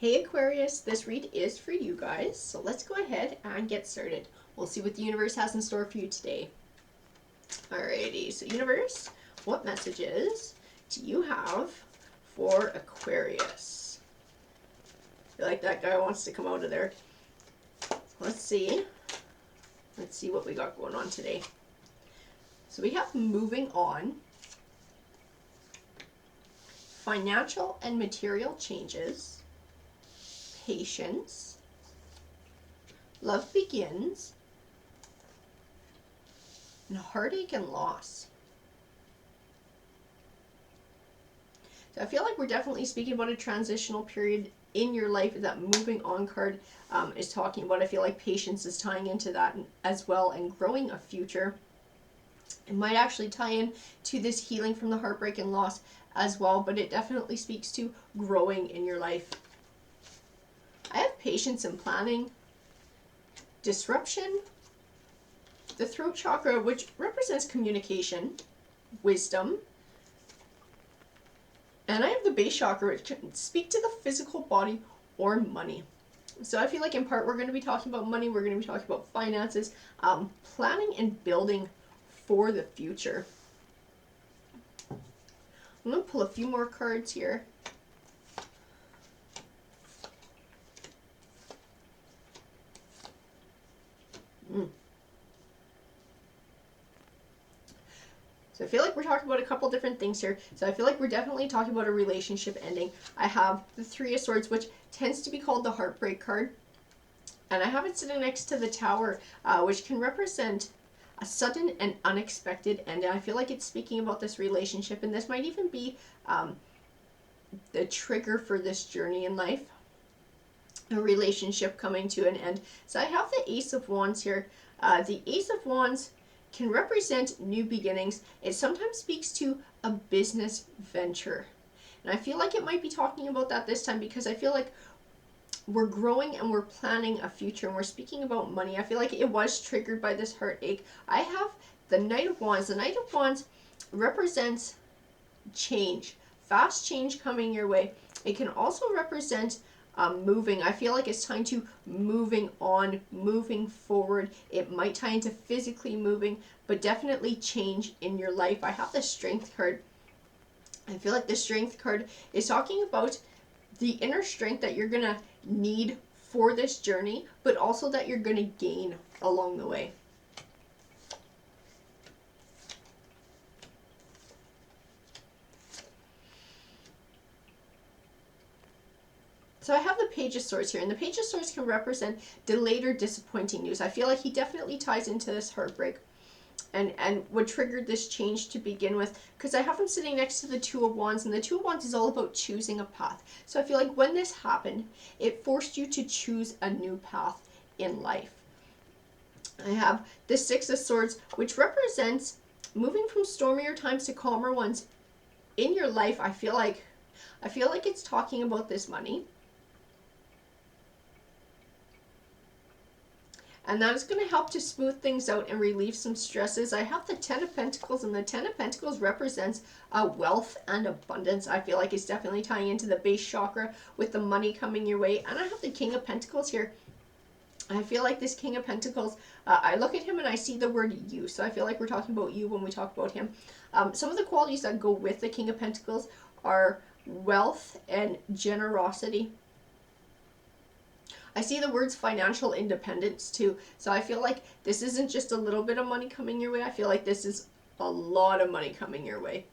Hey Aquarius, this read is for you guys, so let's go ahead and get started. We'll see what the universe has in store for you today. Alrighty, so universe, what messages do you have for Aquarius? I feel like that guy wants to come out of there. Let's see. Let's see what we got going on today. So we have moving on, financial and material changes, patience, love begins, and heartache and loss. So I feel like we're definitely speaking about a transitional period in your life. That moving on card is talking about. I feel like patience is tying into that as well, and growing a future. It might actually tie in to this healing from the heartbreak and loss as well, but it definitely speaks to growing in your life. I have patience and planning, disruption, the throat chakra, which represents communication, wisdom, and I have the base chakra, which can speak to the physical body or money. So I feel like in part we're going to be talking about money, we're going to be talking about finances, planning and building for the future. I'm going to pull a few more cards here. So I feel like we're talking about a couple different things here. So I feel like we're definitely talking about a relationship ending. I have the Three of Swords, which tends to be called the heartbreak card. And I have it sitting next to the Tower, which can represent a sudden and unexpected end. And I feel like it's speaking about this relationship. And this might even be the trigger for this journey in life. A relationship coming to an end. So I have the Ace of Wands here. The Ace of Wands can represent new beginnings. It sometimes speaks to a business venture. And I feel like it might be talking about that this time, because I feel like we're growing and we're planning a future, and we're speaking about money. I feel like it was triggered by this heartache. I have the Knight of Wands. The Knight of Wands represents change, fast change coming your way. It can also represent moving. I feel like it's time to moving on, moving forward. It might tie into physically moving, but definitely change in your life. I have the Strength card. I feel like the Strength card is talking about the inner strength that you're going to need for this journey, but also that you're going to gain along the way. So I have the Page of Swords here, and the Page of Swords can represent delayed or disappointing news. I feel like he definitely ties into this heartbreak and what triggered this change to begin with, because I have him sitting next to the Two of Wands, and the Two of Wands is all about choosing a path. So I feel like when this happened, it forced you to choose a new path in life. I have the Six of Swords, which represents moving from stormier times to calmer ones in your life. I feel like it's talking about this money. And that is going to help to smooth things out and relieve some stresses. I have the Ten of Pentacles, and the Ten of Pentacles represents wealth and abundance. I feel like it's definitely tying into the base chakra with the money coming your way. And I have the King of Pentacles here. I feel like this King of Pentacles, I look at him and I see the word you. So I feel like we're talking about you when we talk about him. Some of the qualities that go with the King of Pentacles are wealth and generosity. I see the words financial independence too. So I feel like this isn't just a little bit of money coming your way. I feel like this is a lot of money coming your way.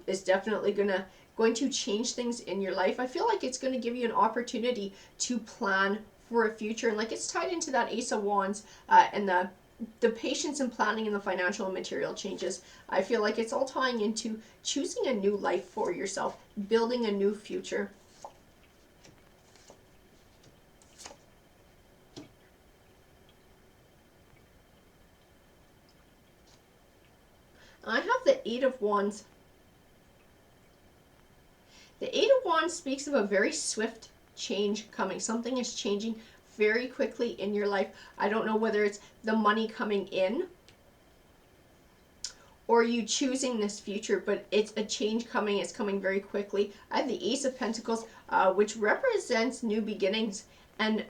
It's definitely going to change things in your life. I feel like it's going to give you an opportunity to plan for a future. And like it's tied into that Ace of Wands and the patience and planning and the financial and material changes. I feel like it's all tying into choosing a new life for yourself, building a new future. I have the Eight of Wands. The Eight of Wands speaks of a very swift change coming. Something is changing very quickly in your life. I don't know whether it's the money coming in or you choosing this future, but it's a change coming. It's coming very quickly. I have the Ace of Pentacles, which represents new beginnings. And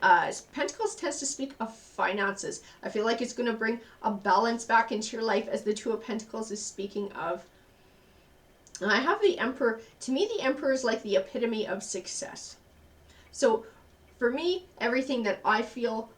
Pentacles tends to speak of finances. I feel like it's going to bring a balance back into your life, as the Two of Pentacles is speaking of. And I have the Emperor. To me, the Emperor is like the epitome of success. So for me, everything that I feel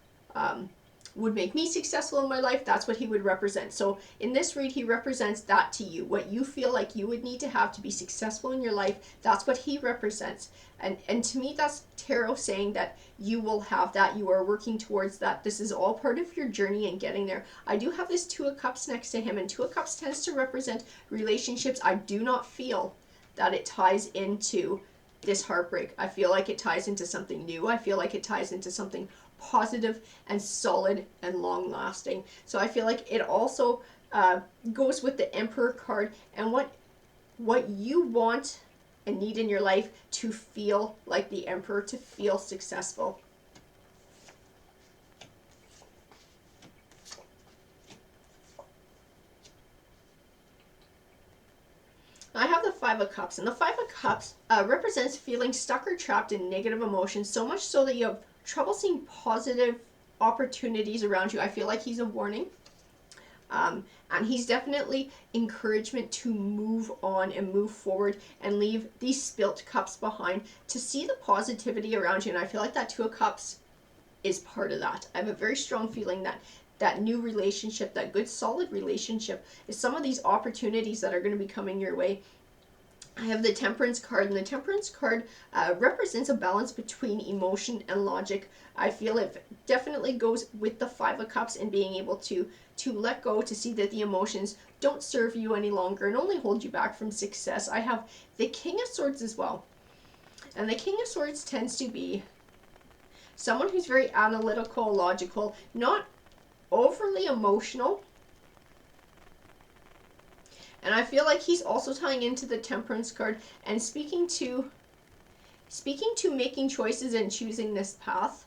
would make me successful in my life, that's what he would represent. So in this read, he represents that to you. What you feel like you would need to have to be successful in your life, that's what he represents. And to me, that's tarot saying that you will have that. You are working towards that. This is all part of your journey and getting there. I do have this Two of Cups next to him, and Two of Cups tends to represent relationships. I do not feel that it ties into this heartbreak. I feel like it ties into something new. I feel like it ties into something positive and solid and long lasting. So I feel like it also goes with the Emperor card and what you want and need in your life to feel like the Emperor, to feel successful. I have the Five of Cups, and the Five of Cups represents feeling stuck or trapped in negative emotions, so much so that you have trouble seeing positive opportunities around you. I feel like he's a warning. And he's definitely encouragement to move on and move forward and leave these spilt cups behind, to see the positivity around you. And I feel like that Two of Cups is part of that. I have a very strong feeling that that new relationship, that good solid relationship, is some of these opportunities that are going to be coming your way. I have the Temperance card, and the Temperance card represents a balance between emotion and logic. I feel it definitely goes with the Five of Cups and being able to let go, to see that the emotions don't serve you any longer and only hold you back from success. I have the King of Swords as well. And the King of Swords tends to be someone who's very analytical, logical, not overly emotional. And I feel like he's also tying into the Temperance card and speaking to making choices and choosing this path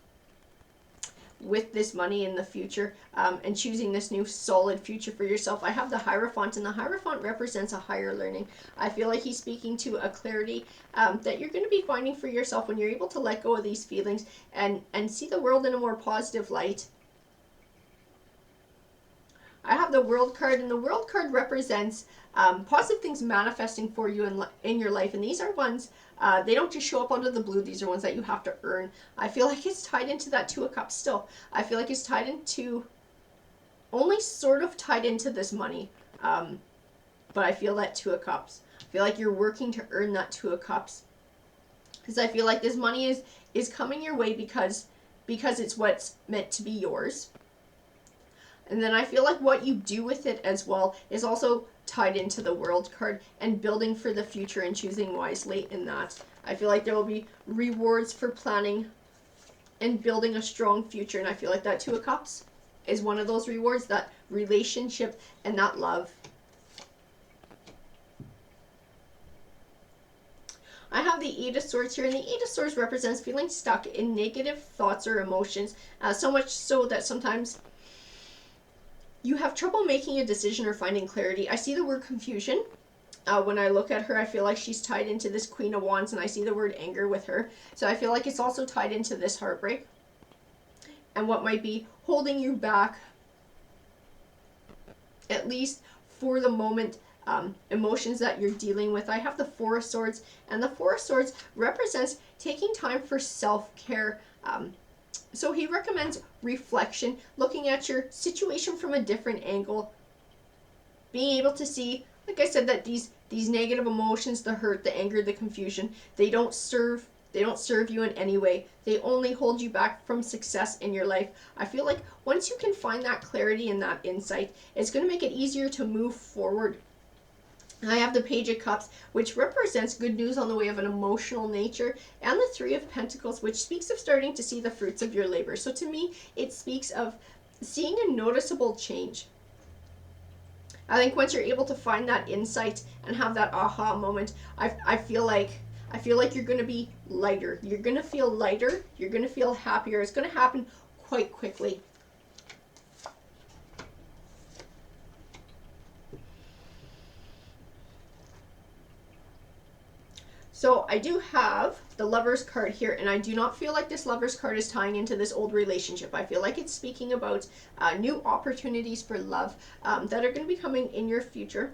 with this money in the future, and choosing this new solid future for yourself. I have the Hierophant, and the Hierophant represents a higher learning. I feel like he's speaking to a clarity that you're going to be finding for yourself when you're able to let go of these feelings and see the world in a more positive light. I have the World card, and the World card represents positive things manifesting for you in your life. And these are ones, they don't just show up out of the blue. These are ones that you have to earn. I feel like it's tied into that Two of Cups still. I feel like it's tied into, only sort of tied into this money. But I feel that Two of Cups. I feel like you're working to earn that Two of Cups. Because I feel like this money is coming your way because it's what's meant to be yours. And then I feel like what you do with it as well is also tied into the World card and building for the future and choosing wisely in that. I feel like there will be rewards for planning and building a strong future. And I feel like that Two of Cups is one of those rewards, that relationship and that love. I have the Eight of Swords here, and the Eight of Swords represents feeling stuck in negative thoughts or emotions, so much so that sometimes you have trouble making a decision or finding clarity. I see the word confusion. When I look at her, I feel like she's tied into this Queen of Wands, and I see the word anger with her. So I feel like it's also tied into this heartbreak and what might be holding you back, at least for the moment, emotions that you're dealing with. I have the Four of Swords, and the Four of Swords represents taking time for self-care. So he recommends reflection, looking at your situation from a different angle, being able to see, like I said, that these negative emotions, the hurt, the anger, the confusion, they don't serve you in any way. They only hold you back from success in your life. I feel like once you can find that clarity and that insight, it's going to make it easier to move forward. I have the Page of Cups, which represents good news on the way of an emotional nature, and the Three of Pentacles, which speaks of starting to see the fruits of your labor. So to me, it speaks of seeing a noticeable change. I think once you're able to find that insight and have that aha moment, I feel like you're going to be lighter. You're going to feel lighter. You're going to feel happier. It's going to happen quite quickly. So I do have the Lovers card here, and I do not feel like this Lovers card is tying into this old relationship. I feel like it's speaking about new opportunities for love that are going to be coming in your future.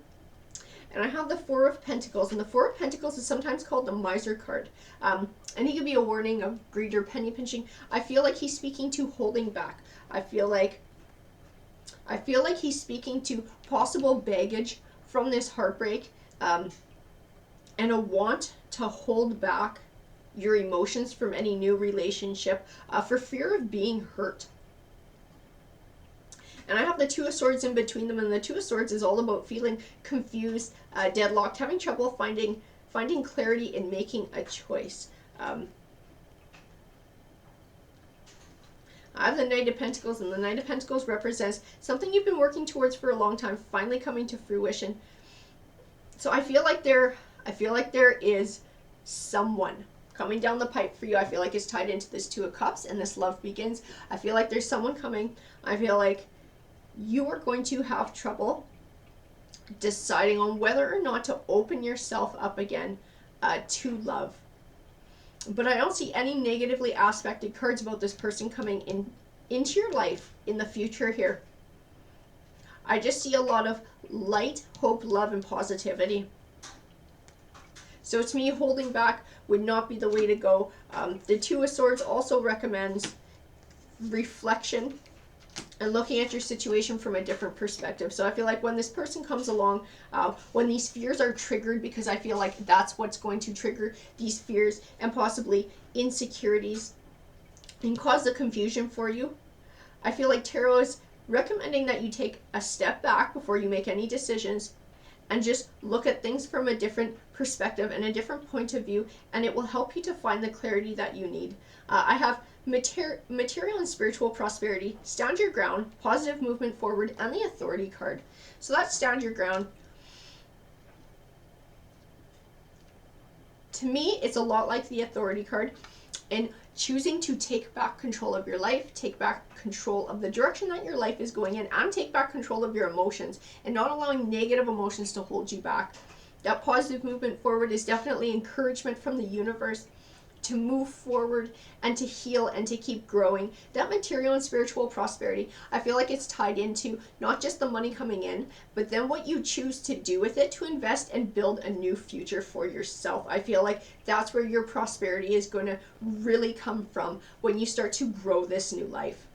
And I have the Four of Pentacles, and the Four of Pentacles is sometimes called the Miser card. And he could be a warning of greed or penny pinching. I feel like he's speaking to holding back. I feel like he's speaking to possible baggage from this heartbreak, and a want to hold back your emotions from any new relationship for fear of being hurt. And I have the Two of Swords in between them, and the Two of Swords is all about feeling confused, deadlocked, having trouble finding clarity in making a choice. I have the Knight of Pentacles, and the Knight of Pentacles represents something you've been working towards for a long time, finally coming to fruition. So I feel like there is someone coming down the pipe for you. I feel like it's tied into this Two of Cups and this Love Begins. I feel like there's someone coming. I feel like you are going to have trouble deciding on whether or not to open yourself up again to love. But I don't see any negatively aspected cards about this person coming into your life in the future here. I just see a lot of light, hope, love, and positivity. So to me, holding back would not be the way to go. The Two of Swords also recommends reflection and looking at your situation from a different perspective. So I feel like when this person comes along, when these fears are triggered, because I feel like that's what's going to trigger these fears and possibly insecurities and cause the confusion for you, I feel like tarot is recommending that you take a step back before you make any decisions and just look at things from a different perspective and a different point of view, and it will help you to find the clarity that you need. I have material and spiritual prosperity, stand your ground, positive movement forward, and the Authority card. So that's stand your ground. To me, it's a lot like the Authority card in choosing to take back control of your life, take back control of the direction that your life is going in, and take back control of your emotions and not allowing negative emotions to hold you back. That positive movement forward is definitely encouragement from the universe to move forward and to heal and to keep growing. That material and spiritual prosperity, I feel like it's tied into not just the money coming in, but then what you choose to do with it to invest and build a new future for yourself. I feel like that's where your prosperity is going to really come from when you start to grow this new life.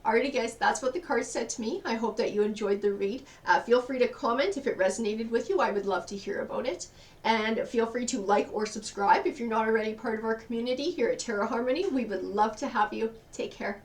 Alrighty guys, that's what the cards said to me. I hope that you enjoyed the read. Feel free to comment if it resonated with you. I would love to hear about it. And feel free to like or subscribe if you're not already part of our community here at Tarot Harmony. We would love to have you. Take care.